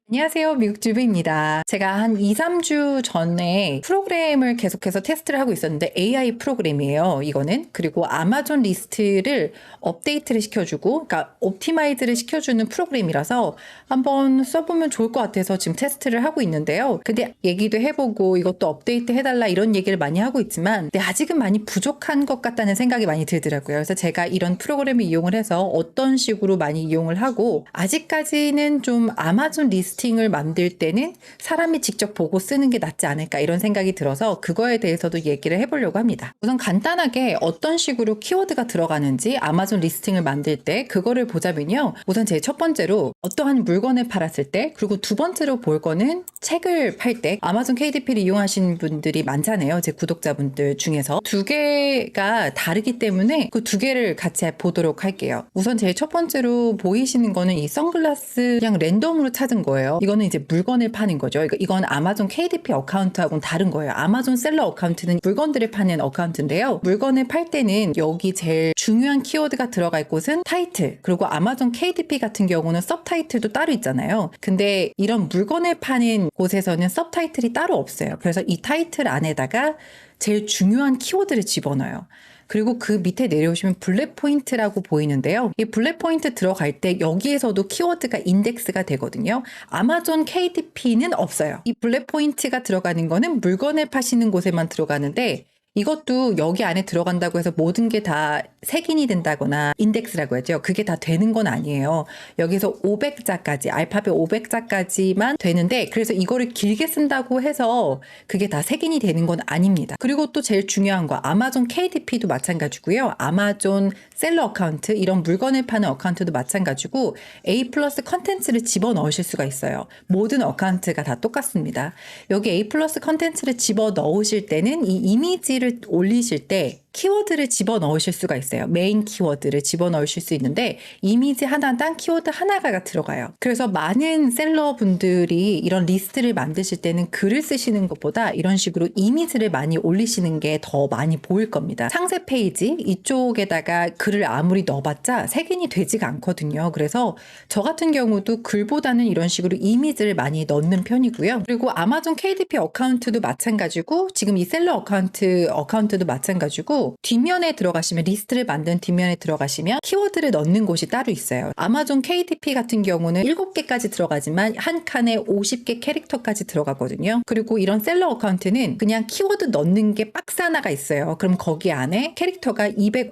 안녕하세요. 미국주부입니다. 제가 한 2, 3주 전에 프로그램을 계속해서 테스트를 하고 있었는데 AI 프로그램이에요. 이거는. 그리고 아마존 리스트를 업데이트를 시켜주고 그러니까 옵티마이즈를 시켜주는 프로그램이라서 한번 써보면 좋을 것 같아서 지금 테스트를 하고 있는데요. 근데 얘기도 해보고 이것도 업데이트 해달라 이런 얘기를 많이 하고 있지만 근데 아직은 많이 부족한 것 같다는 생각이 많이 들더라고요. 그래서 제가 이런 프로그램을 이용을 해서 어떤 식으로 많이 이용을 하고 아직까지는 좀 아마존 리스팅을 만들 때는 사람이 직접 보고 쓰는 게 낫지 않을까 이런 생각이 들어서 그거에 대해서도 얘기를 해보려고 합니다. 우선 간단하게 어떤 식으로 키워드가 들어가는지 아마존 리스팅을 만들 때 그거를 보자면요. 우선 제 첫 번째로 어떠한 물건을 팔았을 때 그리고 두 번째로 볼 거는 책을 팔 때 아마존 KDP를 이용하시는 분들이 많잖아요. 제 구독자분들 중에서 두 개가 다르기 때문에 그 두 개를 같이 보도록 할게요. 우선 제일 첫 번째로 보이시는 거는 이 선글라스 그냥 랜덤으로 찾은 거예요. 이거는 이제 물건을 파는 거죠. 이건 아마존 KDP 어카운트하고는 다른 거예요. 아마존 셀러 어카운트는 물건들을 파는 어카운트인데요. 물건을 팔 때는 여기 제일 중요한 키워드가 들어갈 곳은 타이틀, 그리고 아마존 KDP 같은 경우는 서브타이틀도 따로 있잖아요. 근데 이런 물건을 파는 곳에서는 서브타이틀이 따로 없어요. 그래서 이 타이틀 안에다가 제일 중요한 키워드를 집어넣어요. 그리고 그 밑에 내려오시면 블랙 포인트라고 보이는데요. 이 블랙 포인트 들어갈 때 여기에서도 키워드가 인덱스가 되거든요. 아마존 KDP는 없어요. 이 블랙 포인트가 들어가는 거는 물건을 파시는 곳에만 들어가는데 이것도 여기 안에 들어간다고 해서 모든 게 다 색인이 된다거나 인덱스라고 하죠. 그게 다 되는 건 아니에요. 여기서 500자까지 알파벳 500자까지만 되는데 그래서 이거를 길게 쓴다고 해서 그게 다 색인이 되는 건 아닙니다. 그리고 또 제일 중요한 거 아마존 KDP도 마찬가지고요. 아마존 셀러 어카운트 이런 물건을 파는 어카운트도 마찬가지고 A 플러스 컨텐츠를 집어넣으실 수가 있어요. 모든 어카운트가 다 똑같습니다. 여기 A 플러스 컨텐츠를 집어넣으실 때는 이 이미지를 올리실 때 키워드를 집어넣으실 수가 있어요. 메인 키워드를 집어넣으실 수 있는데 이미지 하나당 키워드 하나가 들어가요. 그래서 많은 셀러분들이 이런 리스트를 만드실 때는 글을 쓰시는 것보다 이런 식으로 이미지를 많이 올리시는 게 더 많이 보일 겁니다. 상세 페이지 이쪽에다가 글을 아무리 넣어봤자 색인이 되지가 않거든요. 그래서 저 같은 경우도 글보다는 이런 식으로 이미지를 많이 넣는 편이고요. 그리고 아마존 KDP 어카운트도 마찬가지고 지금 이 셀러 어카운트도 마찬가지고 뒷면에 들어가시면 리스트를 만든 뒷면에 들어가시면 키워드를 넣는 곳이 따로 있어요. 아마존 KDP 같은 경우는 7개까지 들어가지만 한 칸에 50개 캐릭터까지 들어가거든요. 그리고 이런 셀러 어카운트는 그냥 키워드 넣는 게 박스 하나가 있어요. 그럼 거기 안에 캐릭터가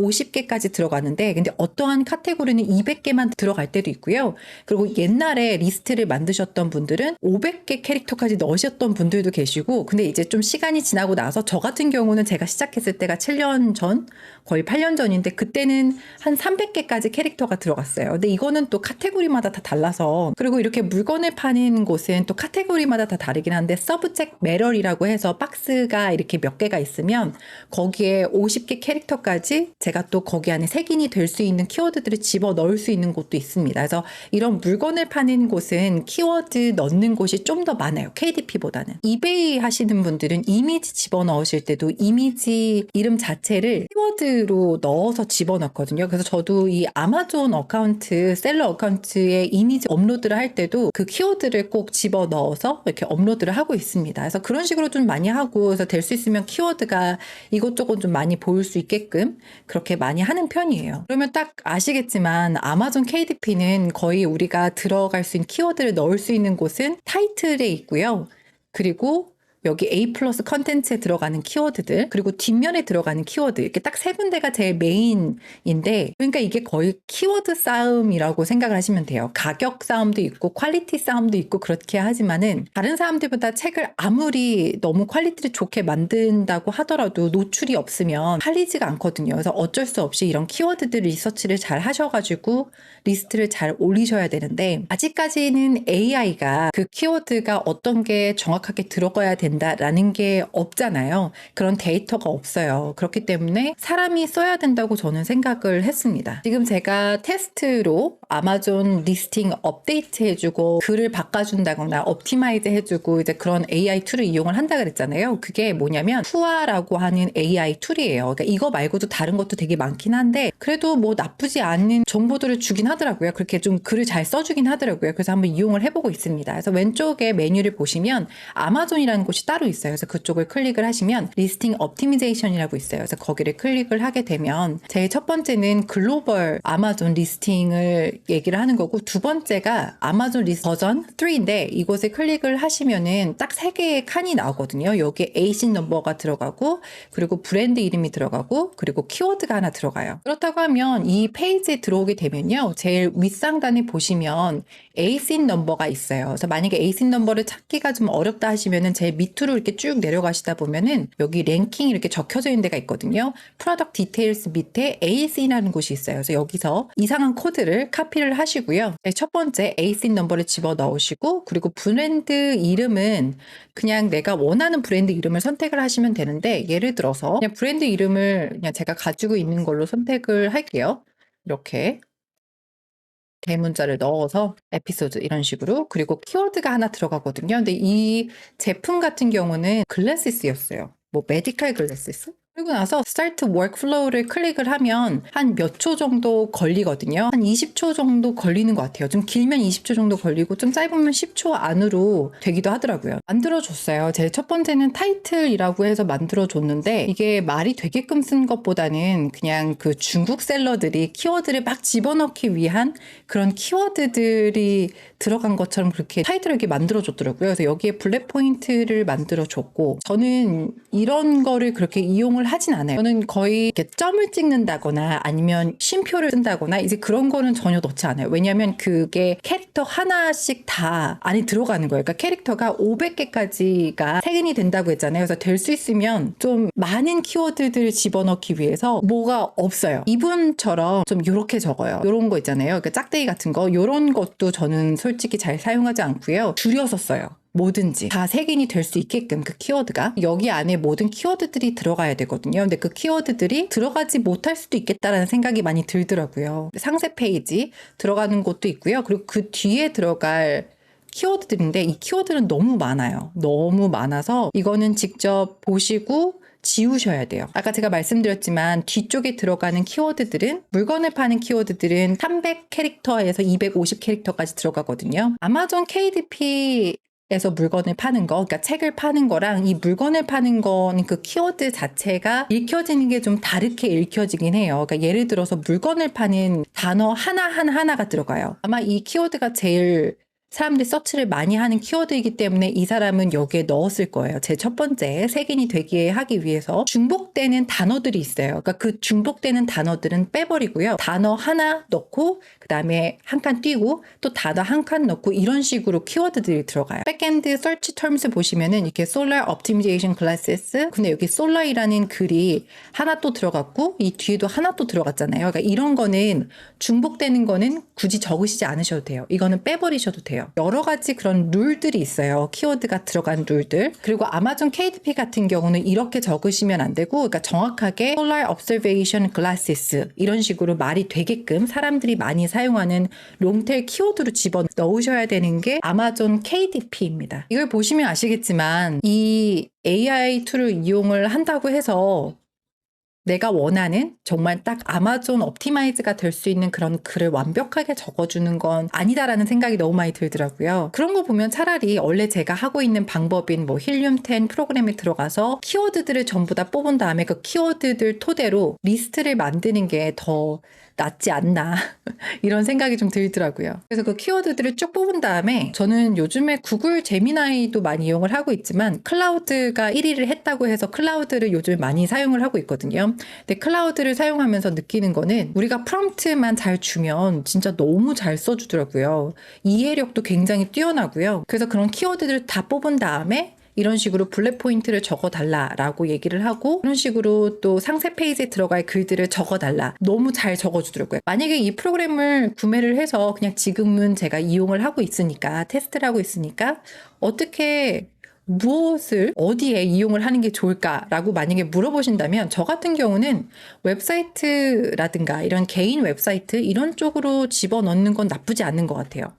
250개까지 들어가는데 근데 어떠한 카테고리는 200개만 들어갈 때도 있고요. 그리고 옛날에 리스트를 만드셨던 분들은 500개 캐릭터까지 넣으셨던 분들도 계시고 근데 이제 좀 시간이 지나고 나서 저 같은 경우는 제가 시작했을 때가 7년 전 거의 8년 전인데 그때는 한 300개까지 캐릭터가 들어갔어요. 근데 이거는 또 카테고리마다 다 달라서 그리고 이렇게 물건을 파는 곳은 또 카테고리마다 다 다르긴 한데 서브젝 매럴이라고 해서 박스가 이렇게 몇 개가 있으면 거기에 50개 캐릭터까지 제가 또 거기 안에 색인이 될 수 있는 키워드들을 집어 넣을 수 있는 곳도 있습니다. 그래서 이런 물건을 파는 곳은 키워드 넣는 곳이 좀 더 많아요. KDP보다는. 이베이 하시는 분들은 이미지 집어넣으실 때도 이미지 이름 자체를 키워드로 넣어서 집어넣거든요. 그래서 저도 이 아마존 어카운트, 셀러 어카운트에 이미지 업로드를 할 때도 그 키워드를 꼭 집어넣어서 이렇게 업로드를 하고 있습니다. 그래서 그런 식으로 좀 많이 하고 그래서 될 수 있으면 키워드가 이것저것 좀 많이 보일 수 있게끔 그렇게 많이 하는 편이에요. 그러면 딱 아시겠지만 아마존 KDP는 거의 우리가 들어갈 수 있는 키워드를 넣을 수 있는 곳은 타이틀에 있고요. 그리고 여기 A 플러스 컨텐츠에 들어가는 키워드들 그리고 뒷면에 들어가는 키워드 이렇게 딱 세 군데가 제일 메인인데 그러니까 이게 거의 키워드 싸움이라고 생각을 하시면 돼요. 가격 싸움도 있고 퀄리티 싸움도 있고 그렇게 하지만은 다른 사람들보다 책을 아무리 너무 퀄리티를 좋게 만든다고 하더라도 노출이 없으면 팔리지가 않거든요. 그래서 어쩔 수 없이 이런 키워드들 리서치를 잘 하셔가지고 리스트를 잘 올리셔야 되는데 아직까지는 AI가 그 키워드가 어떤 게 정확하게 들어가야 된다라는 게 없잖아요. 그런 데이터가 없어요. 그렇기 때문에 사람이 써야 된다고 저는 생각을 했습니다. 지금 제가 테스트로 아마존 리스팅 업데이트 해주고 글을 바꿔준다거나 옵티마이즈 해주고 이제 그런 AI 툴을 이용을 한다 그랬잖아요. 그게 뭐냐면 푸아라고 하는 AI 툴이에요. 그러니까 이거 말고도 다른 것도 되게 많긴 한데 그래도 뭐 나쁘지 않은 정보들을 주긴 하더라고요. 그렇게 좀 글을 잘 써주긴 하더라고요. 그래서 한번 이용을 해보고 있습니다. 그래서 왼쪽에 메뉴를 보시면 아마존이라는 곳이 따로 있어요. 그래서 그쪽을 클릭을 하시면 리스팅 옵티미제이션이라고 있어요. 그래서 거기를 클릭을 하게 되면 제일 첫 번째는 글로벌 아마존 리스팅을 얘기를 하는 거고 두 번째가 아마존 리스팅 버전 3인데 이곳에 클릭을 하시면은 딱 3개의 칸이 나오거든요. 여기에 에이신 넘버가 들어가고 그리고 브랜드 이름이 들어가고 그리고 키워드가 하나 들어가요. 그렇다고 하면 이 페이지에 들어오게 되면요. 제일 윗상단에 보시면 에이신 넘버가 있어요. 그래서 만약에 에이신 넘버를 찾기가 좀 어렵다 하시면은 제일 밑으로 이렇게 쭉 내려가시다 보면은 여기 랭킹 이렇게 적혀져 있는 데가 있거든요. 프로덕트 디테일스 밑에 ASIN이라는 곳이 있어요. 그래서 여기서 이상한 코드를 카피를 하시고요. 첫 번째 ASIN 넘버를 집어 넣으시고 그리고 브랜드 이름은 그냥 내가 원하는 브랜드 이름을 선택을 하시면 되는데 예를 들어서 그냥 브랜드 이름을 그냥 제가 가지고 있는 걸로 선택을 할게요. 이렇게 대문자를 넣어서 에피소드 이런 식으로 그리고 키워드가 하나 들어가거든요. 근데 이 제품 같은 경우는 글래시스였어요. 뭐 메디컬 글래시스? 그리고 나서 스타트 워크플로우를 클릭을 하면 한 몇 초 정도 걸리거든요. 한 20초 정도 걸리는 것 같아요. 좀 길면 20초 정도 걸리고 좀 짧으면 10초 안으로 되기도 하더라고요. 만들어줬어요. 제 첫 번째는 타이틀이라고 해서 만들어줬는데 이게 말이 되게끔 쓴 것보다는 그냥 그 중국 셀러들이 키워드를 막 집어넣기 위한 그런 키워드들이 들어간 것처럼 그렇게 타이틀을 이렇게 만들어줬더라고요. 그래서 여기에 블랙 포인트를 만들어줬고 저는 이런 거를 그렇게 이용을 하진 않아요. 저는 거의 이렇게 점을 찍는다거나 아니면 쉼표를 쓴다거나 이제 그런 거는 전혀 넣지 않아요. 왜냐하면 그게 캐릭터 하나씩 다 안에 들어가는 거예요. 그러니까 캐릭터가 500개까지가 색인이 된다고 했잖아요. 그래서 될 수 있으면 좀 많은 키워드들을 집어넣기 위해서 뭐가 없어요. 이분처럼 좀 요렇게 적어요. 요런 거 있잖아요. 그러니까 짝대기 같은 거 요런 것도 저는 솔직히 잘 사용하지 않고요. 줄여서 써요. 뭐든지 다 색인이 될 수 있게끔 그 키워드가 여기 안에 모든 키워드들이 들어가야 되거든요. 근데 그 키워드들이 들어가지 못할 수도 있겠다라는 생각이 많이 들더라고요. 상세 페이지 들어가는 곳도 있고요. 그리고 그 뒤에 들어갈 키워드들인데 이 키워드는 너무 많아요. 너무 많아서 이거는 직접 보시고 지우셔야 돼요. 아까 제가 말씀드렸지만 뒤쪽에 들어가는 키워드들은 물건을 파는 키워드들은 300 캐릭터에서 250 캐릭터까지 들어가거든요. 아마존 KDP 에서 물건을 파는 거, 그러니까 책을 파는 거랑 이 물건을 파는 거는 그 키워드 자체가 읽혀지는 게 좀 다르게 읽혀지긴 해요. 그러니까 예를 들어서 물건을 파는 단어 하나가 들어가요. 아마 이 키워드가 제일 사람들이 서치를 많이 하는 키워드이기 때문에 이 사람은 여기에 넣었을 거예요. 제 첫 번째 색인이 되게 하기 위해서 중복되는 단어들이 있어요. 그러니까 그 중복되는 단어들은 빼버리고요. 단어 하나 넣고 그 다음에 한 칸 띄고 또 단어 한 칸 넣고 이런 식으로 키워드들이 들어가요. 백엔드 서치 텀스 보시면은 이렇게 Solar Optimization Classes 근데 여기 Solar이라는 글이 하나 또 들어갔고 이 뒤에도 하나 또 들어갔잖아요. 그러니까 이런 거는 중복되는 거는 굳이 적으시지 않으셔도 돼요. 이거는 빼버리셔도 돼요. 여러 가지 그런 룰들이 있어요. 키워드가 들어간 룰들. 그리고 아마존 KDP 같은 경우는 이렇게 적으시면 안 되고 그러니까 정확하게 Solar Observation Glasses 이런 식으로 말이 되게끔 사람들이 많이 사용하는 롱테일 키워드로 집어 넣으셔야 되는 게 아마존 KDP입니다. 이걸 보시면 아시겠지만 이 AI 툴을 이용을 한다고 해서 내가 원하는 정말 딱 아마존 옵티마이즈가 될 수 있는 그런 글을 완벽하게 적어주는 건 아니다라는 생각이 너무 많이 들더라고요. 그런 거 보면 차라리 원래 제가 하고 있는 방법인 뭐 힐륨 10 프로그램에 들어가서 키워드들을 전부 다 뽑은 다음에 그 키워드들 토대로 리스트를 만드는 게 더 낫지 않나 이런 생각이 좀 들더라고요. 그래서 그 키워드들을 쭉 뽑은 다음에 저는 요즘에 구글 제미나이도 많이 이용을 하고 있지만 클라우드가 1위를 했다고 해서 클라우드를 요즘 많이 사용을 하고 있거든요. 근데 클라우드를 사용하면서 느끼는 거는 우리가 프롬프트만 잘 주면 진짜 너무 잘 써주더라고요. 이해력도 굉장히 뛰어나고요. 그래서 그런 키워드들을 다 뽑은 다음에 이런 식으로 블랙 포인트를 적어달라라고 얘기를 하고 이런 식으로 또 상세 페이지에 들어갈 글들을 적어달라. 너무 잘 적어주더라고요. 만약에 이 프로그램을 구매를 해서 그냥 지금은 제가 이용을 하고 있으니까 테스트를 하고 있으니까 어떻게 무엇을 어디에 이용을 하는 게 좋을까라고 만약에 물어보신다면 저 같은 경우는 웹사이트라든가 이런 개인 웹사이트 이런 쪽으로 집어넣는 건 나쁘지 않은 것 같아요.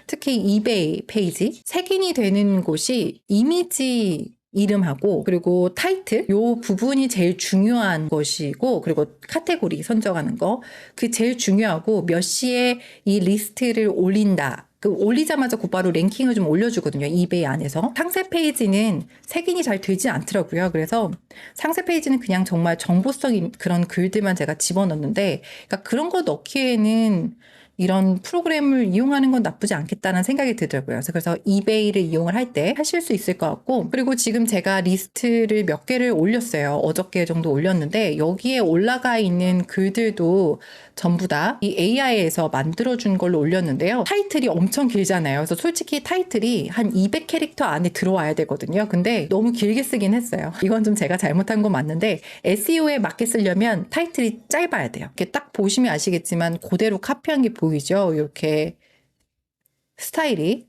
특히 이베이 페이지 색인이 되는 곳이 이미지 이름하고 그리고 타이틀 요 부분이 제일 중요한 것이고 그리고 카테고리 선정하는 거 그 제일 중요하고 몇 시에 이 리스트를 올린다. 그 올리자마자 곧바로 랭킹을 좀 올려주거든요. 이베이 안에서. 상세 페이지는 색인이 잘 되지 않더라고요. 그래서 상세 페이지는 그냥 정말 정보성 그런 글들만 제가 집어넣는데 그러니까 그런 거 넣기에는 이런 프로그램을 이용하는 건 나쁘지 않겠다는 생각이 들더라고요. 그래서 이베이를 이용을 할 때 하실 수 있을 것 같고 그리고 지금 제가 리스트를 몇 개를 올렸어요. 어저께 정도 올렸는데 여기에 올라가 있는 글들도 전부 다 이 AI에서 만들어준 걸로 올렸는데요. 타이틀이 엄청 길잖아요. 그래서 솔직히 타이틀이 한 200캐릭터 안에 들어와야 되거든요. 근데 너무 길게 쓰긴 했어요. 이건 좀 제가 잘못한 건 맞는데 SEO에 맞게 쓰려면 타이틀이 짧아야 돼요. 이렇게 딱 보시면 아시겠지만 그대로 카피한 게 보이죠? 이렇게 스타일이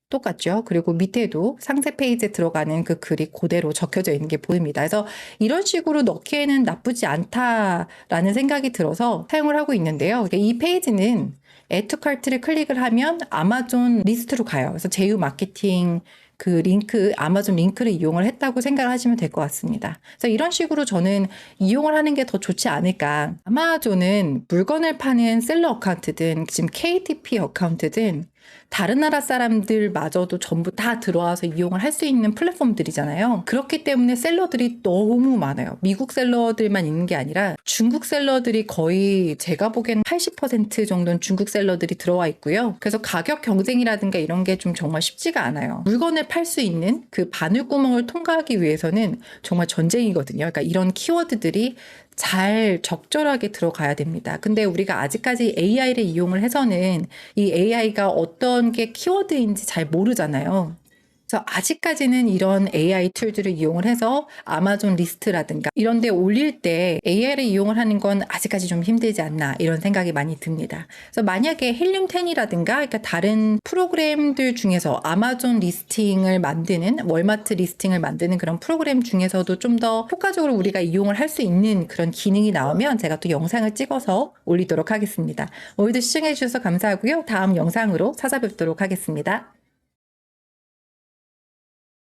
똑같죠. 그리고 밑에도 상세 페이지에 들어가는 그 글이 그대로 적혀져 있는 게 보입니다. 그래서 이런 식으로 넣기에는 나쁘지 않다라는 생각이 들어서 사용을 하고 있는데요. 이 페이지는 Add to Cart를 클릭을 하면 아마존 리스트로 가요. 그래서 제휴 마케팅 그 링크, 아마존 링크를 이용을 했다고 생각을 하시면 될 것 같습니다. 그래서 이런 식으로 저는 이용을 하는 게 더 좋지 않을까. 아마존은 물건을 파는 셀러 어카운트든 지금 KTP 어카운트든 다른 나라 사람들마저도 전부 다 들어와서 이용을 할 수 있는 플랫폼들이잖아요. 그렇기 때문에 셀러들이 너무 많아요. 미국 셀러들만 있는 게 아니라 중국 셀러들이 거의 제가 보기엔 80% 정도는 중국 셀러들이 들어와 있고요. 그래서 가격 경쟁이라든가 이런 게 좀 정말 쉽지가 않아요. 물건을 팔 수 있는 그 바늘구멍을 통과하기 위해서는 정말 전쟁이거든요. 그러니까 이런 키워드들이 잘 적절하게 들어가야 됩니다. 근데 우리가 아직까지 AI를 이용을 해서는 이 AI가 어떤 게 키워드인지 잘 모르잖아요. 그래서 아직까지는 이런 AI 툴들을 이용을 해서 아마존 리스트라든가 이런 데 올릴 때 AI를 이용을 하는 건 아직까지 좀 힘들지 않나 이런 생각이 많이 듭니다. 그래서 만약에 헬륨10이라든가 그러니까 다른 프로그램들 중에서 아마존 리스팅을 만드는 월마트 리스팅을 만드는 그런 프로그램 중에서도 좀 더 효과적으로 우리가 이용을 할 수 있는 그런 기능이 나오면 제가 또 영상을 찍어서 올리도록 하겠습니다. 오늘도 시청해 주셔서 감사하고요. 다음 영상으로 찾아뵙도록 하겠습니다.